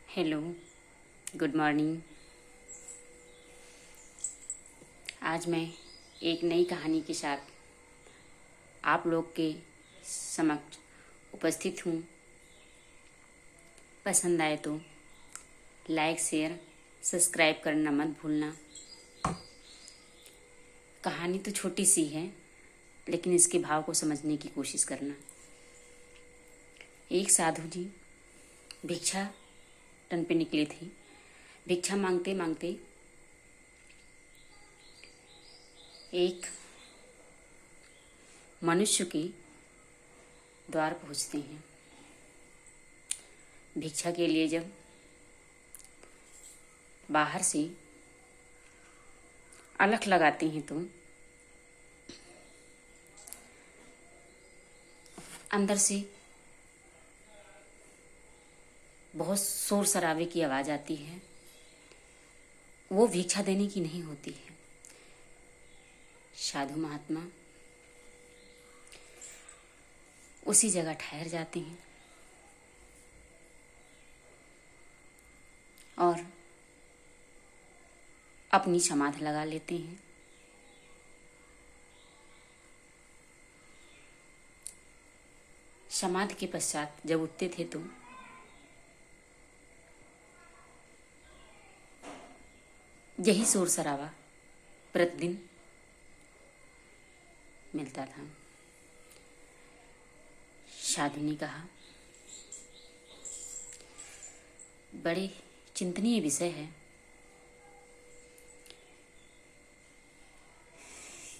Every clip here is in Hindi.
Hello, good morning. आज मैं एक नई कहानी के साथ आप लोग के समक्ष उपस्थित हूँ। पसंद आए तो लाइक, शेयर, सब्सक्राइब करना मत भूलना। कहानी तो छोटी सी है, लेकिन इसके भाव को समझने की कोशिश करना। एक साधु जी भिक्षा टन पे निकले थे। भिक्षा मांगते मांगते एक मनुष्य के द्वार पहुंचते हैं। भिक्षा के लिए जब बाहर से अलख लगाते हैं तो अंदर से बहुत शोर शराबे की आवाज आती है। वो भिक्षा देने की नहीं होती है। साधु महात्मा उसी जगह ठहर जाते हैं और अपनी समाधि लगा लेते हैं। समाधि के पश्चात जब उठते थे तो यही शोर शराबा प्रतिदिन मिलता था। साधु ने कहा, बड़े चिंतनीय विषय है।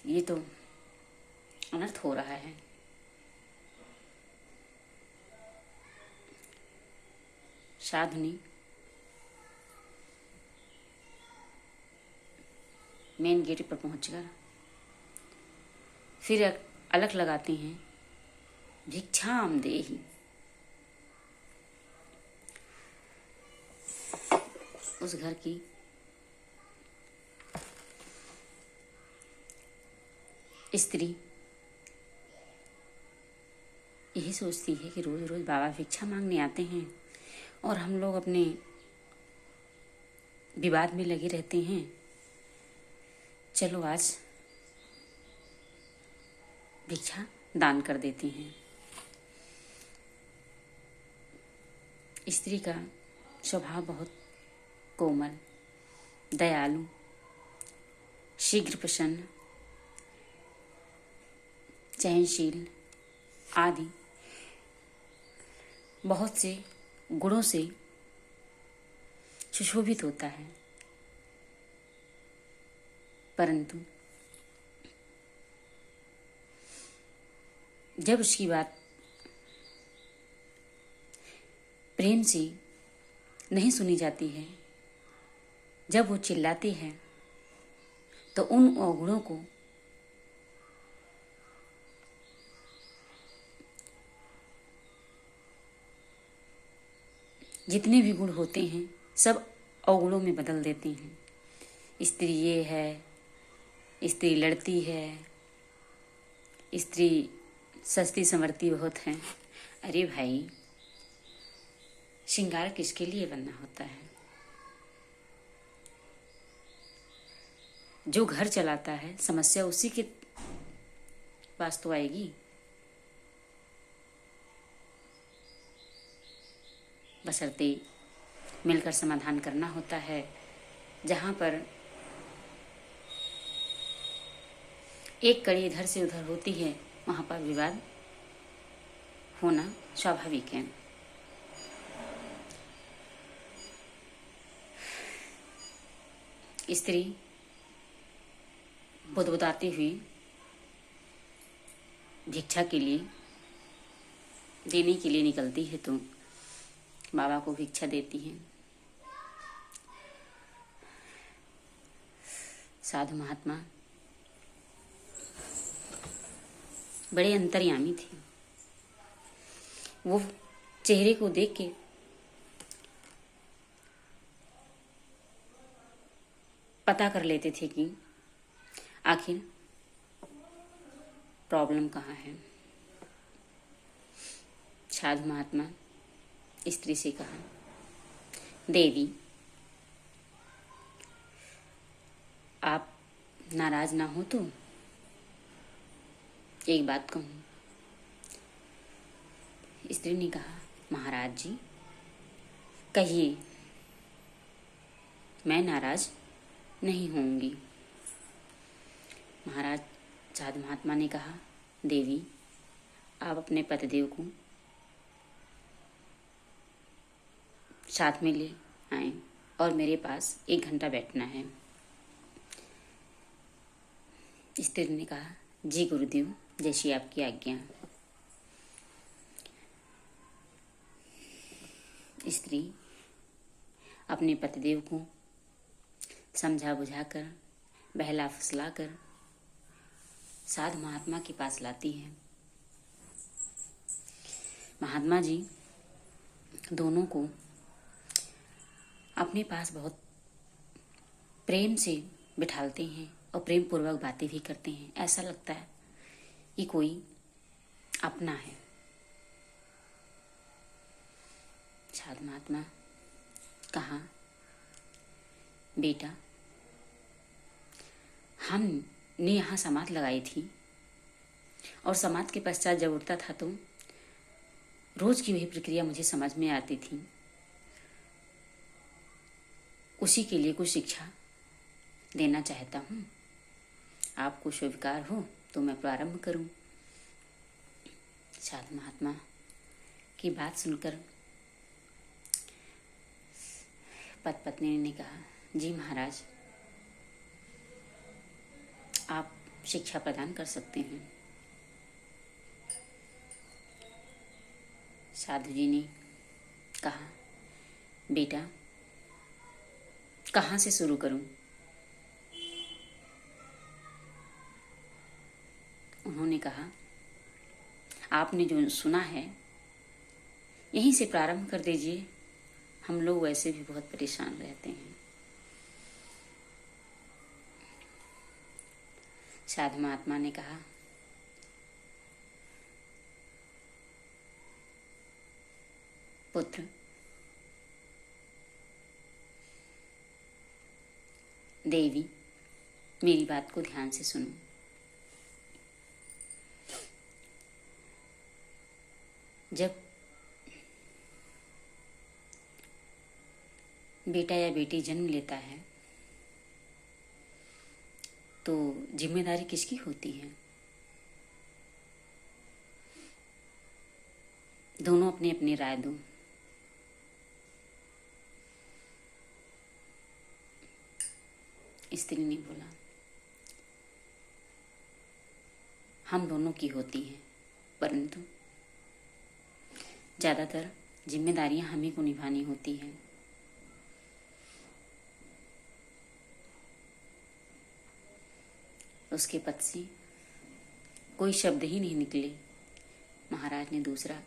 ये तो अनर्थ हो रहा है। साधु ने मेन गेट पर पहुंचकर फिर अलख लगाते हैं, भिक्षाम देहि। उस घर की स्त्री यही सोचती है कि रोज रोज बाबा भिक्षा मांगने आते हैं और हम लोग अपने विवाद में लगे रहते हैं। चलो आज भिक्षा दान कर देते हैं। स्त्री का स्वभाव बहुत कोमल, दयालु, शीघ्र प्रसन्न, सहनशील आदि बहुत से गुणों से सुशोभित होता है। परंतु जब उसकी बात प्रेम से नहीं सुनी जाती है, जब वो चिल्लाती है, तो उन अवगुणों को जितने भी गुण होते हैं सब अवगुणों में बदल देती हैं। स्त्री ये है, स्त्री लड़ती है, स्त्री सस्ती संवरती बहुत है। अरे भाई, श्रृंगार किसके लिए बनना होता है? जो घर चलाता है समस्या उसी के पास तो आएगी। बशर्ते मिलकर समाधान करना होता है। जहाँ पर एक कड़ी इधर से उधर होती है, वहाँ पर विवाद होना स्वाभाविक है। स्त्री बुदबुदाती हुई भिक्षा के लिए देने के लिए निकलती है तो बाबा को भिक्षा देती है। साधु महात्मा बड़े अंतर्यामी थे। वो चेहरे को देख के पता कर लेते थे कि आखिर प्रॉब्लम कहाँ है। साधु महात्मा स्त्री से कहा, देवी, आप नाराज ना हो तो एक बात कहूँ। स्त्री ने कहा, महाराज जी कहिए, मैं नाराज नहीं होंगी। महाराज साधु महात्मा ने कहा, देवी आप अपने पतिदेव को साथ में ले आए और मेरे पास 1 घंटा बैठना है। स्त्री ने कहा, जी गुरुदेव, जैसी आपकी आज्ञा। स्त्री अपने पतिदेव को समझा बुझाकर, बहला फुसला कर साधु महात्मा के पास लाती है। महात्मा जी दोनों को अपने पास बहुत प्रेम से बिठालते हैं और प्रेम पूर्वक बातें भी करते हैं। ऐसा लगता है कि कोई अपना है। साधु महात्मा कहा, बेटा हमने यहाँ समाध लगाई थी और समाध के पश्चात जब उठता था तो रोज की वही प्रक्रिया मुझे समझ में आती थी। उसी के लिए कुछ शिक्षा देना चाहता हूँ। आपको स्वीकार हो तो मैं प्रारंभ करूँ। साधु महात्मा की बात सुनकर पत्नी ने कहा, जी महाराज आप शिक्षा प्रदान कर सकते हैं। साधु जी ने कहा, बेटा कहाँ से शुरू करूं? उन्होंने कहा, आपने जो सुना है यहीं से प्रारंभ कर दीजिए। हम लोग वैसे भी बहुत परेशान रहते हैं। साधु महात्मा ने कहा, पुत्र देवी मेरी बात को ध्यान से सुनो। जब बेटा या बेटी जन्म लेता है तो जिम्मेदारी किसकी होती है? दोनों अपनी अपनी राय दो। स्त्री ने बोला, हम दोनों की होती है, परंतु ज्यादातर जिम्मेदारियां हमें को निभानी होती हैं। उसके पद से कोई शब्द ही नहीं निकले। महाराज ने दूसरा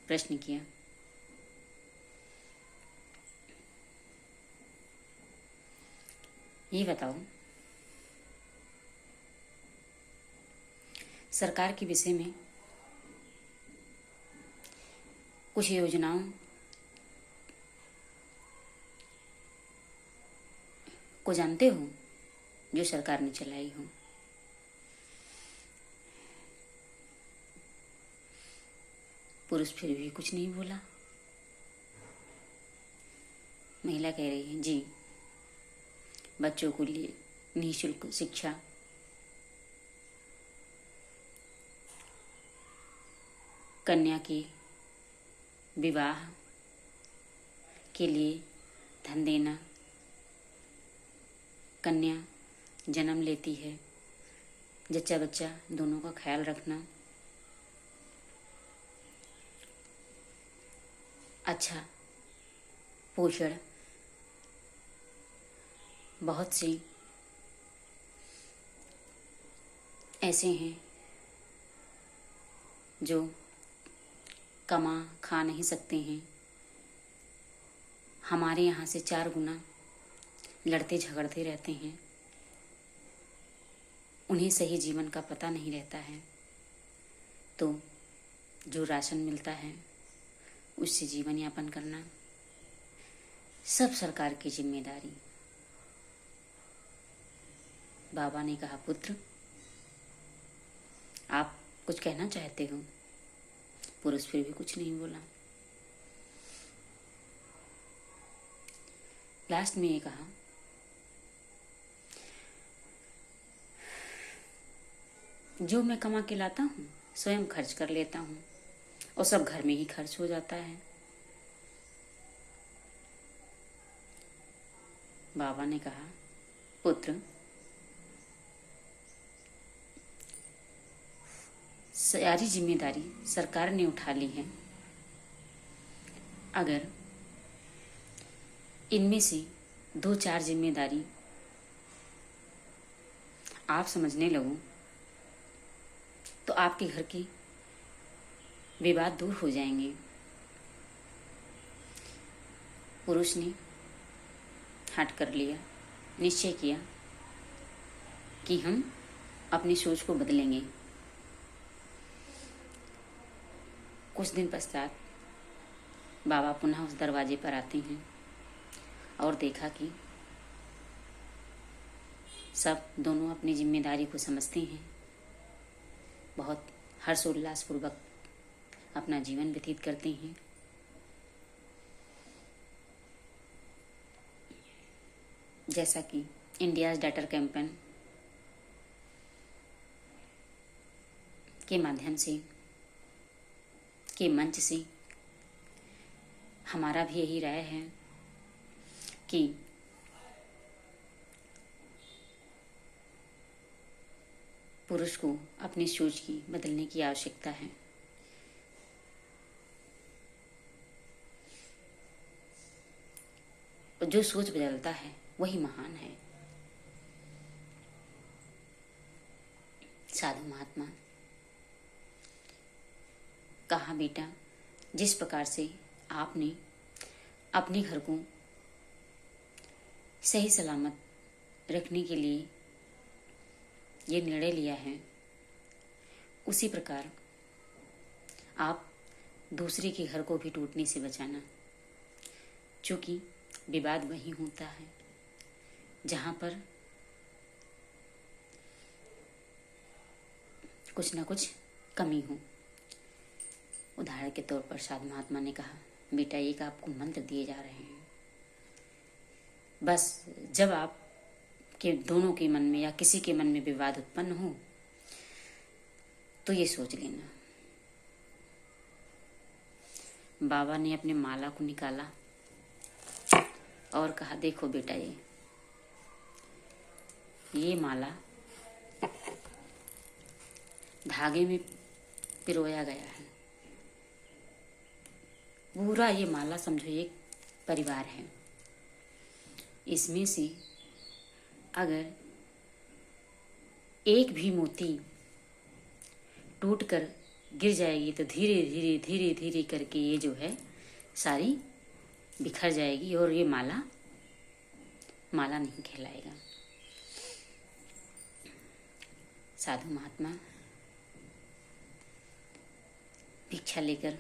प्रश्न किया, ये बताओ सरकार के विषय में कुछ योजनाओं को जानते हो जो सरकार ने चलाई हो? पुरुष फिर भी कुछ नहीं बोला। महिला कह रही है, जी बच्चों को लिए निःशुल्क शिक्षा, कन्या के विवाह के लिए धन देना, कन्या जन्म लेती है, जच्चा बच्चा दोनों का ख्याल रखना, अच्छा पोषण, बहुत से ऐसे हैं जो कमा खा नहीं सकते हैं, हमारे यहाँ से 4 गुना लड़ते झगड़ते रहते हैं, उन्हें सही जीवन का पता नहीं रहता है, तो जो राशन मिलता है उससे जीवन यापन करना, सब सरकार की जिम्मेदारी। बाबा ने कहा, पुत्र आप कुछ कहना चाहते हो? पुरुष फिर भी कुछ नहीं बोला। लास्ट में ये कहा, जो मैं कमा के लाता हूँ स्वयं खर्च कर लेता हूँ और सब घर में ही खर्च हो जाता है। बाबा ने कहा, पुत्र सारी जिम्मेदारी सरकार ने उठा ली है। अगर इनमें से 2-4 जिम्मेदारी आप समझने लगो तो आपके घर के विवाद दूर हो जाएंगे। पुरुष ने हट कर लिया, निश्चय किया कि हम अपनी सोच को बदलेंगे। कुछ दिन पश्चात बाबा पुनः उस दरवाजे पर आते हैं और देखा कि सब दोनों अपनी जिम्मेदारी को समझते हैं, बहुत हर्षोल्लासपूर्वक अपना जीवन व्यतीत करते हैं। जैसा कि इंडियाज डॉटर कैंपेन के माध्यम से, के मंच से हमारा भी यही राय है कि पुरुष को अपनी सोच की बदलने की आवश्यकता है। जो सोच बदलता है वही महान है। साधु महात्मा कहा, बेटा जिस प्रकार से आपने अपने घर को सही सलामत रखने के लिए ये निर्णय लिया है, उसी प्रकार आप दूसरे के घर को भी टूटने से बचाना। क्योंकि विवाद वहीं होता है जहाँ पर कुछ न कुछ कमी हो। उदाहरण के तौर पर साधु महात्मा ने कहा, बेटा एक आपको मंत्र दिए जा रहे हैं, बस जब आप के दोनों के मन में या किसी के मन में विवाद उत्पन्न हो तो ये सोच लेना। बाबा ने अपने माला को निकाला और कहा, देखो बेटा ये माला धागे में पिरोया गया है। पूरा ये माला समझो एक परिवार है। इसमें से अगर एक भी मोती टूटकर गिर जाएगी तो धीरे धीरे धीरे धीरे करके ये जो है सारी बिखर जाएगी और ये माला नहीं कहलाएगा। साधु महात्मा भिक्षा लेकर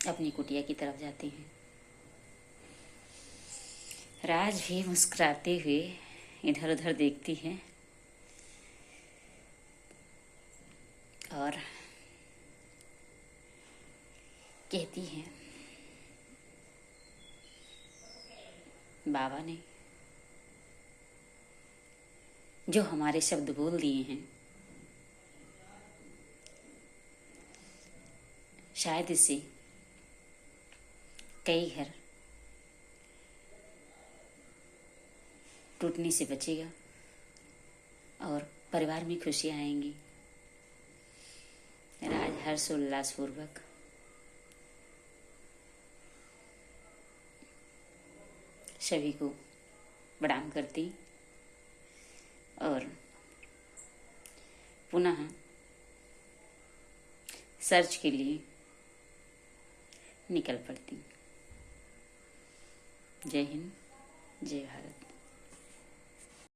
अपनी कुटिया की तरफ जाते हैं। राज भी मुस्कुराते हुए इधर उधर देखती है और कहती है, बाबा ने जो हमारे शब्द बोल दिए हैं, शायद इससे कई घर टूटने से बचेगा और परिवार में खुशियां आएंगी। राज हर्षोल्लासपूर्वक सभी को प्रणाम करती और पुनः सर्च के लिए निकल पड़ती। जय हिंद, जय भारत।